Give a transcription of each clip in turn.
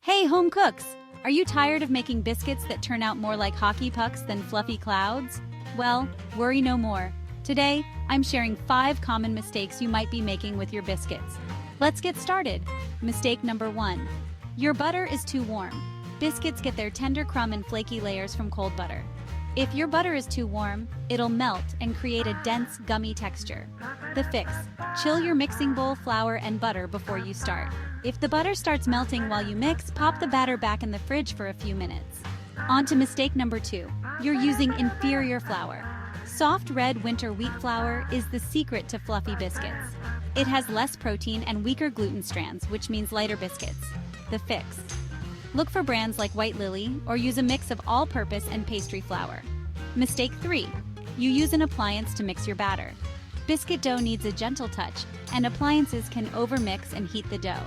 Hey, home cooks! Are you tired of making biscuits that turn out more like hockey pucks than fluffy clouds? Well, worry no more. Today, I'm sharing 5 common mistakes you might be making with your biscuits. Let's get started. Mistake number 1. Your butter is too warm. Biscuits get their tender crumb and flaky layers from cold butter. If your butter is too warm, it'll melt and create a dense, gummy texture. The fix: chill your mixing bowl, flour, and butter before you start. If the butter starts melting while you mix, pop the batter back in the fridge for a few minutes. On to mistake number 2. You're using inferior flour. Soft red winter wheat flour is the secret to fluffy biscuits. It has less protein and weaker gluten strands, which means lighter biscuits. The fix: look for brands like White Lily or use a mix of all-purpose and pastry flour. Mistake 3. You use an appliance to mix your batter. Biscuit dough needs a gentle touch, and appliances can overmix and heat the dough.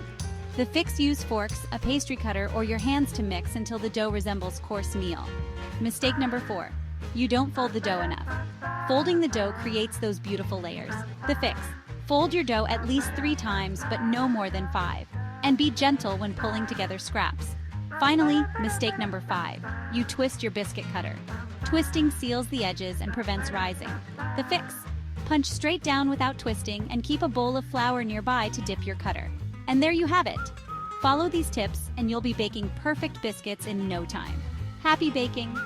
The fix: use forks, a pastry cutter, or your hands to mix until the dough resembles coarse meal. Mistake number 4. You don't fold the dough enough. Folding the dough creates those beautiful layers. The fix: fold your dough at least 3 times, but no more than 5. And be gentle when pulling together scraps. Finally, mistake number 5. You twist your biscuit cutter. Twisting seals the edges and prevents rising. The fix: punch straight down without twisting and keep a bowl of flour nearby to dip your cutter. And there you have it. Follow these tips and you'll be baking perfect biscuits in no time. Happy baking!